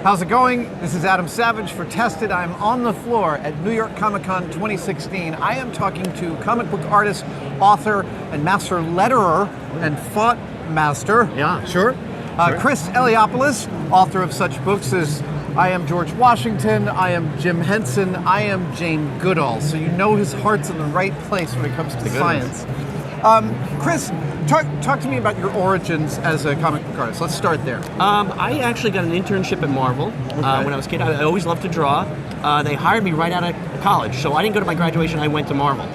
How's it going? This is Adam Savage for Tested. I'm on the floor at New York Comic Con 2016. I am talking to comic book artist, author, and master letterer and font master. Yeah, sure. Chris Eliopoulos, author of such books as I Am George Washington, I Am Jim Henson, I Am Jane Goodall. So you know his heart's in the right place when it comes to science. Chris, talk to me about your origins as a comic book artist. Let's start there. I actually got an internship at Marvel when I was a kid. I always loved to draw. They hired me right out of college, so I didn't go to my graduation, I went to Marvel.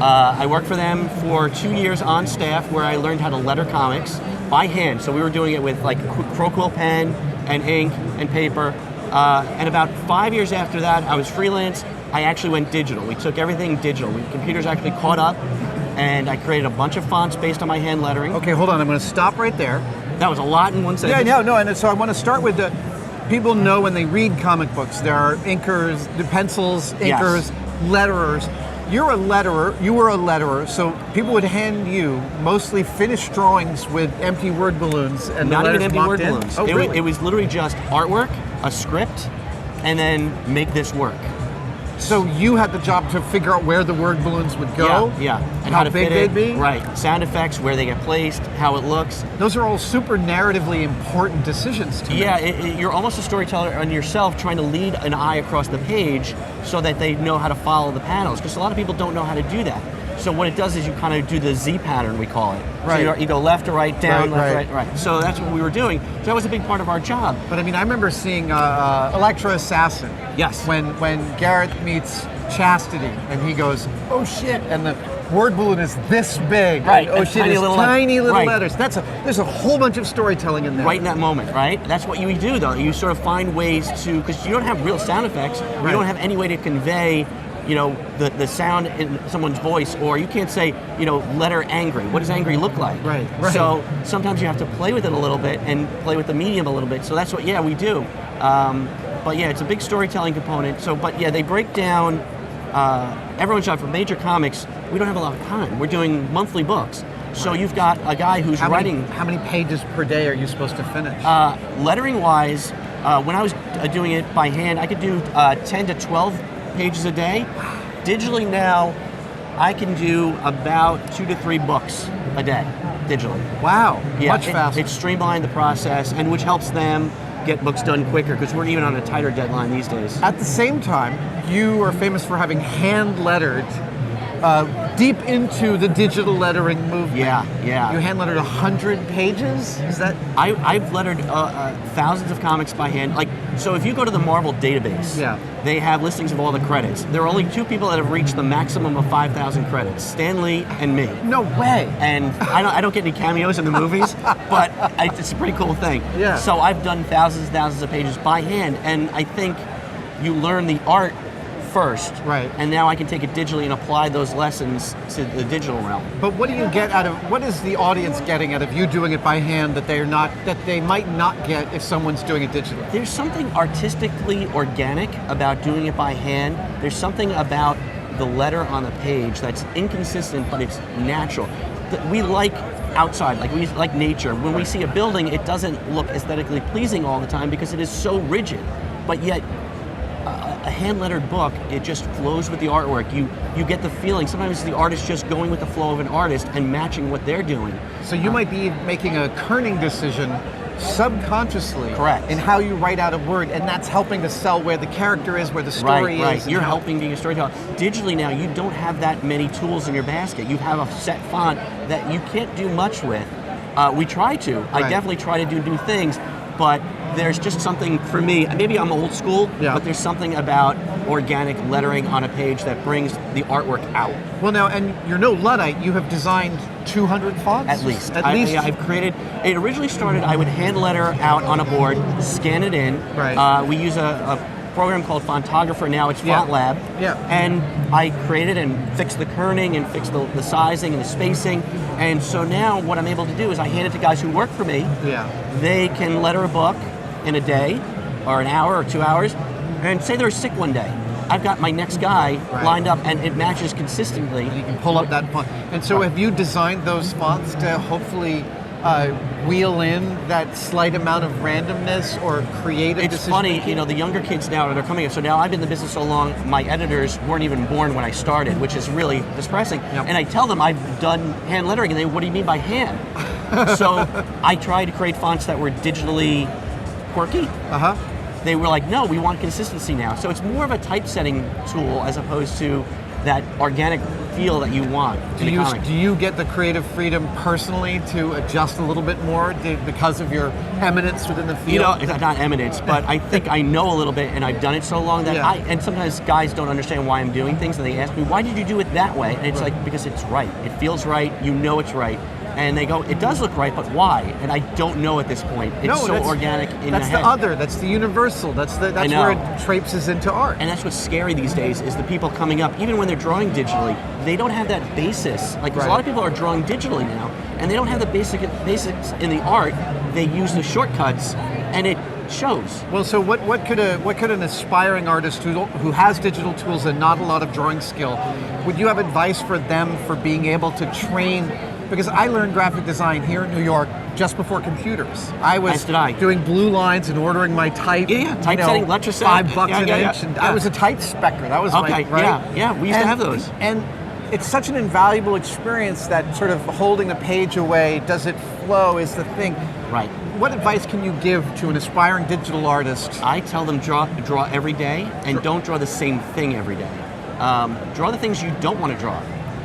I worked for them for 2 years on staff where I learned how to letter comics by hand. So we were doing it with like Croquill pen and ink and paper. And about 5 years after that, I was freelance. I actually went digital. We took everything digital. Computers actually caught up, and I created a bunch of fonts based on my hand lettering. Okay, hold on. I'm going to stop right there. That was a lot in one sentence. Yeah, no, and so I want to start with the people know when they read comic books, there are inkers, the pencils, inkers, letterers. You're a letterer, you were a letterer, so people would hand you mostly finished drawings with empty word balloons and not the even letters empty mocked word in. balloons. Oh, really? It was literally just artwork, a script, and then make this work. So you had the job to figure out where the word balloons would go? Yeah. And how to big fit they'd be? Right. Sound effects, where they get placed, how it looks. Those are all super narratively important decisions to make. Yeah, you're almost a storyteller on yourself trying to lead an eye across the page so that they know how to follow the panels, because a lot of people don't know how to do that. So what it does is you kind of do the Z pattern, we call it. Right. So you go left to right, down, Right. right. So that's what we were doing. So that was a big part of our job. But I mean, I remember seeing Electra Assassin. Yes. When Garrett meets Chastity and he goes, oh shit, and the word balloon is this big. Right, And, oh and shit, tiny it's little tiny little right. letters. There's a whole bunch of storytelling in there. Right in that moment, right? That's what you do, though. You sort of find ways to, because you don't have real sound effects. Right. You don't have any way to convey, the sound in someone's voice, or you can't say, letter angry. What does angry look like? Right. So sometimes you have to play with it a little bit and play with the medium a little bit. So that's what, we do. But yeah, it's a big storytelling component. So, but yeah, they break down everyone's job. For major comics, we don't have a lot of time. We're doing monthly books. So you've got a guy who's writing. How many pages per day are you supposed to finish? Lettering wise, when I was doing it by hand, I could do 10 to 12 pages a day. Digitally now, I can do about 2 to 3 books a day, digitally. Wow, Yeah, much faster. It streamlined the process, and which helps them get books done quicker, because we're even on a tighter deadline these days. At the same time, you are famous for having hand lettered deep into the digital lettering movement. Yeah. You hand lettered 100 pages? Is that? I've lettered thousands of comics by hand. So if you go to the Marvel database, they have listings of all the credits. There are only 2 people that have reached the maximum of 5,000 credits, Stan Lee and me. No way. And I don't get any cameos in the movies, but it's a pretty cool thing. Yeah. So I've done thousands of pages by hand, and I think you learn the art first, right? And now I can take it digitally and apply those lessons to the digital realm. But what do you get what is the audience getting out of you doing it by hand that they might not get if someone's doing it digitally? There's something artistically organic about doing it by hand. There's something about the letter on the page that's inconsistent, but it's natural. We like outside, we like nature. When we see a building, it doesn't look aesthetically pleasing all the time because it is so rigid, but yet a hand-lettered book, it just flows with the artwork. You get the feeling. Sometimes the artist just going with the flow of an artist and matching what they're doing. So you might be making a kerning decision subconsciously. Correct. In how you write out a word, and that's helping to sell where the character is, where the story is. Right. You're helping being a storyteller. Digitally now, you don't have that many tools in your basket. You have a set font that you can't do much with. We try to. Right. I definitely try to do new things, but there's just something for me, maybe I'm old school, but there's something about organic lettering on a page that brings the artwork out. Well now, and you're no Luddite, you have designed 200 fonts? At least. Yeah, I've created, it originally started, I would hand letter out on a board, scan it in. Right. We use a program called Fontographer now, it's Font Lab. Yeah. And I created and fixed the kerning and fixed the sizing and the spacing. And so now what I'm able to do is I hand it to guys who work for me. Yeah. They can letter a book in a day or an hour or 2 hours, and say they're sick one day. I've got my next guy lined up and it matches consistently. And you can pull up that font. And so have you designed those fonts to hopefully wheel in that slight amount of randomness or creative It's decision funny, making? you know, the younger kids now, they're coming up. So now I've been in the business so long, my editors weren't even born when I started, which is really depressing. Yep. And I tell them I've done hand lettering, and they, what do you mean by hand? So I try to create fonts that were digitally quirky. Uh-huh. They were like, no, we want consistency now. So it's more of a typesetting tool as opposed to that organic feel that you want in the comic. Do you get the creative freedom personally to adjust a little bit more because of your eminence within the field? You know, it's not eminence, but I think I know a little bit, and I've done it so long that Yeah. and sometimes guys don't understand why I'm doing things, and they ask me, why did you do it that way? And it's like, because it's right. It feels right, you know it's right. And they go, it does look right, but why? And I don't know at this point. It's so that's- organic in That's the head. the other. That's the universal. That's know. where it traipses into art. And that's what's scary these days is the people coming up, even when they're drawing digitally, they don't have that basis. Like, 'cause a Right. lot of people are drawing digitally now, and they don't have the basics in the art. They use the shortcuts, and it shows. Well, so what could an aspiring artist who has digital tools and not a lot of drawing skill, would you have advice for them for being able to train? Because I learned graphic design here in New York just before computers. I was As did I. doing blue lines and ordering my type. Yeah, typesetting, letraset. $5 Yeah, an yeah, yeah, inch, and yeah. I was a type specker. That was Okay, my right. yeah, we used to have those. And it's such an invaluable experience that sort of holding the page away, does it flow, is the thing. Right. What advice can you give to an aspiring digital artist? I tell them draw every day, and don't draw the same thing every day. Draw the things you don't want to draw.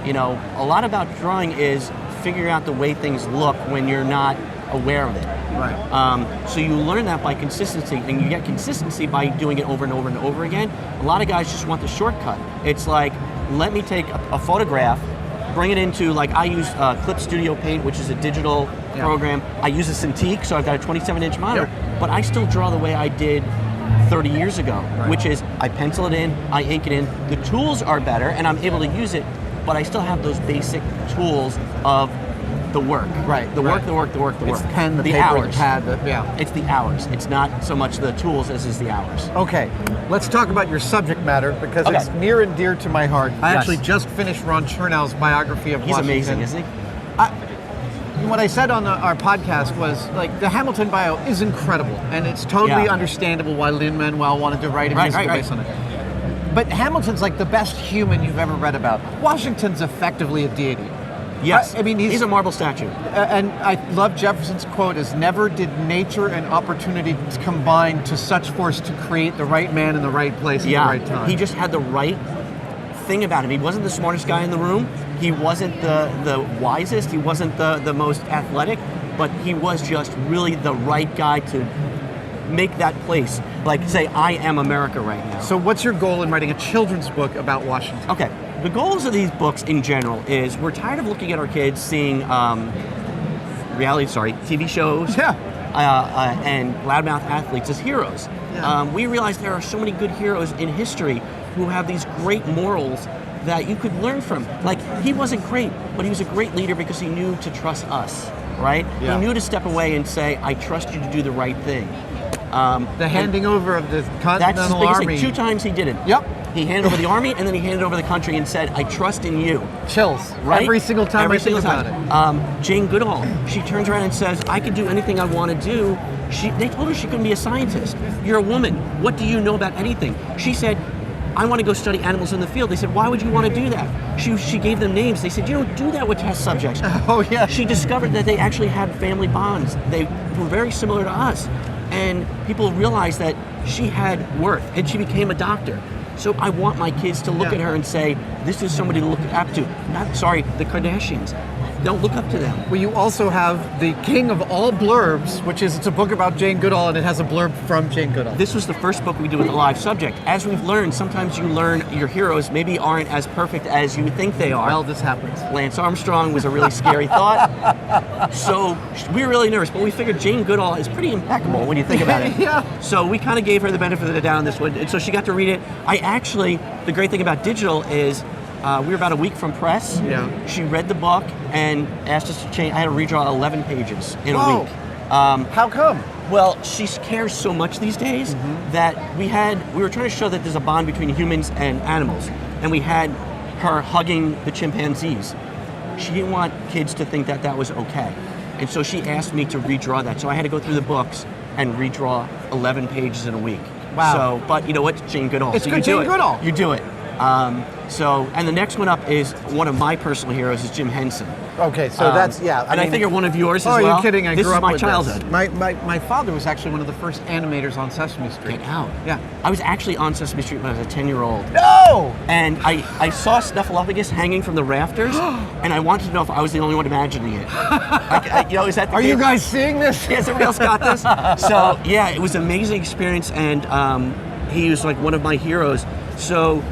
You know, a lot about drawing is figuring out the way things look when you're not aware of it. Right. So you learn that by consistency, and you get consistency by doing it over and over and over again. A lot of guys just want the shortcut. It's like, let me take a photograph, bring it into, like, I use Clip Studio Paint, which is a digital program. I use a Cintiq, so I've got a 27-inch monitor, but I still draw the way I did 30 years ago, which is I pencil it in, I ink it in. The tools are better, and I'm able to use it, but I still have those basic tools of the work. Right, The right. work. It's the pen, the paper, hours. the pad, It's the hours. It's not so much the tools as is the hours. Okay, let's talk about your subject matter because Okay. it's near and dear to my heart. I Yes. actually just finished Ron Chernow's biography of He's Washington. amazing, isn't he? What I said on our podcast was, like, the Hamilton bio is incredible, and it's totally Yeah. understandable why Lin-Manuel wanted to write a musical right. based on it. But Hamilton's like the best human you've ever read about. Washington's effectively a deity. Yes. I mean, he's a marble statue. And I love Jefferson's quote is, never did nature and opportunity combine to such force to create the right man in the right place at the right time. He just had the right thing about him. He wasn't the smartest guy in the room. He wasn't the wisest. He wasn't the most athletic, but he was just really the right guy to make that place, like, say, I am America right now. So what's your goal in writing a children's book about Washington? Okay, the goals of these books in general is we're tired of looking at our kids seeing TV shows and loudmouth athletes as heroes. Yeah. We realize there are so many good heroes in history who have these great morals that you could learn from. Like, he wasn't great, but he was a great leader because he knew to trust us, right? Yeah. He knew to step away and say, I trust you to do the right thing. The handing over of the That's his Continental biggest Army. thing. 2 times he did it. Yep. He handed over the army, and then he handed over the country and said, I trust in you. Chills. Right? Every single time Every I think single about time. it. Jane Goodall, she turns around and says, I can do anything I want to do. They told her she couldn't be a scientist. You're a woman. What do you know about anything? She said, I want to go study animals in the field. They said, why would you want to do that? She gave them names. They said, you don't do that with test subjects. Oh, yeah. She discovered that they actually had family bonds. They were very similar to us. And people realized that she had worth, and she became a doctor. So I want my kids to look at her and say, this is somebody to look up to. The Kardashians. Don't look up to them. Well, you also have the king of all blurbs, which is, it's a book about Jane Goodall, and it has a blurb from Jane Goodall. This was the first book we did with a live subject. As we've learned, sometimes you learn your heroes maybe aren't as perfect as you think they are. Well, this happens. Lance Armstrong was a really scary thought. So we were really nervous, but we figured Jane Goodall is pretty impeccable when you think about it. Yeah. So we kind of gave her the benefit of the doubt on this one. And so she got to read it. The great thing about digital is we were about a week from press. Yeah. She read the book and asked us to change. I had to redraw 11 pages in Whoa. a week. How come? Well, she cares so much these days that we were trying to show that there's a bond between humans and animals. And we had her hugging the chimpanzees. She didn't want kids to think that that was okay. And so she asked me to redraw that. So I had to go through the books and redraw 11 pages in a week. Wow. So, but you know what? Jane Goodall. It's so good you do Jane it. Goodall. You do it. And the next one up is one of my personal heroes is Jim Henson. Okay, so that's, yeah. I figure one of yours as oh, well. Are you kidding? I this grew is up my with childhood. This. My father was actually one of the first animators on Sesame Street. Get out. Yeah. I was actually on Sesame Street when I was a 10-year-old. No! And I saw Snuffleupagus hanging from the rafters, and I wanted to know if I was the only one imagining it. Is that? Are you guys seeing this? Yes, everybody else got this. So yeah, it was an amazing experience, and he was like one of my heroes. So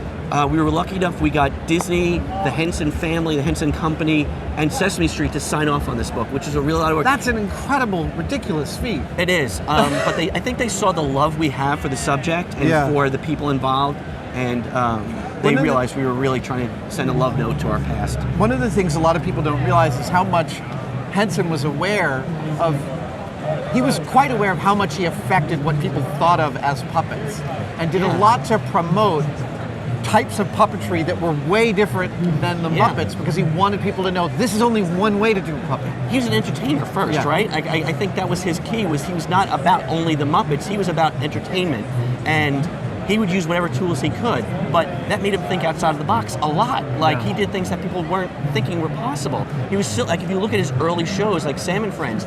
we were lucky enough, we got Disney, the Henson family, the Henson Company, and Sesame Street to sign off on this book, which is a real lot of work. That's an incredible, ridiculous feat. It is, but I think they saw the love we have for the subject and for the people involved, and they realized we were really trying to send a love note to our past. One of the things a lot of people don't realize is how much Henson was aware of. He was quite aware of how much he affected what people thought of as puppets, and did a lot to promote types of puppetry that were way different than the Muppets, because he wanted people to know this is only one way to do a puppet. He was an entertainer first, right? I think that was his key, was he was not about only the Muppets, he was about entertainment. And he would use whatever tools he could, but that made him think outside of the box a lot. Like he did things that people weren't thinking were possible. He was still, like if you look at his early shows, like Sam and Friends,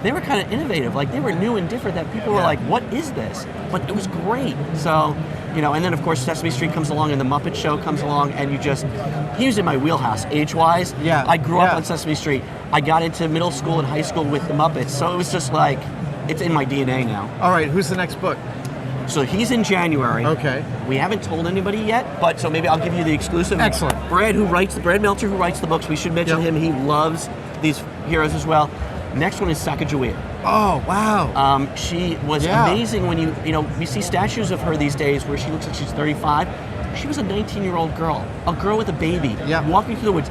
they were kind of innovative, like they were new and different that people were like, what is this? But it was great. So, and then of course Sesame Street comes along and the Muppet Show comes along, and he was in my wheelhouse age-wise. Yeah. I grew up on Sesame Street. I got into middle school and high school with the Muppets, so it was just like, it's in my DNA now. All right, who's the next book? So he's in January. Okay. We haven't told anybody yet, but so maybe I'll give you the exclusive. Excellent. Brad Meltzer, who writes the books, we should mention him. He loves these heroes as well. Next one is Sacagawea. Oh, wow. She was amazing when we see statues of her these days where she looks like she's 35. She was a 19-year-old girl, a girl with a baby, walking through the woods.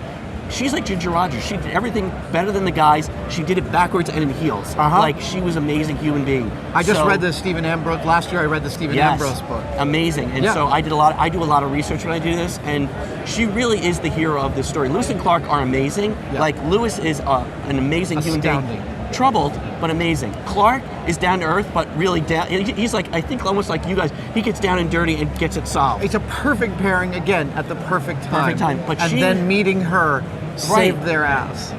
She's like Ginger Rogers. She did everything better than the guys. She did it backwards and in heels. Like, she was an amazing human being. I just read the Stephen Ambrose, last year I read the Stephen Ambrose book. Amazing. And so I do a lot of research when I do this, and she really is the hero of this story. Lewis and Clark are amazing. Like, Lewis is an amazing human being. Troubled, but amazing. Clark is down to earth, but really down. He's like, I think almost like you guys, he gets down and dirty and gets it solved. It's a perfect pairing, again, at the perfect time. But then meeting her saved their ass.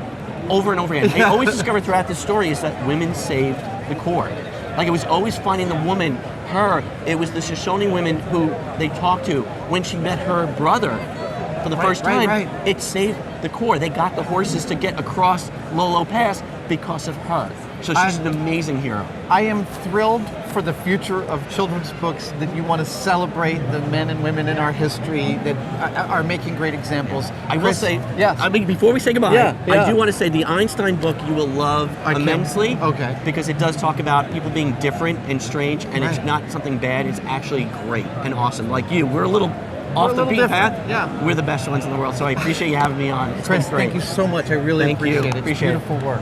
Over and over again. I always discovered throughout this story is that women saved the Corps. Like, it was always finding the woman, it was the Shoshone women who they talked to when she met her brother for the first time. It saved the Corps. They got the horses to get across Lolo Pass because of her. So she's an amazing hero. I am thrilled for the future of children's books, that you want to celebrate the men and women in our history that are making great examples. I will say, yes. I mean, before we say goodbye, I do want to say the Einstein book you will love immensely. Okay. Because it does talk about people being different and strange, and it's not something bad. It's actually great and awesome. Like you, we're a little off the beaten path. Yeah. We're the best ones in the world, so I appreciate you having me on. It's Chris, been great. thank you so much. I really appreciate it. Appreciate it's beautiful work.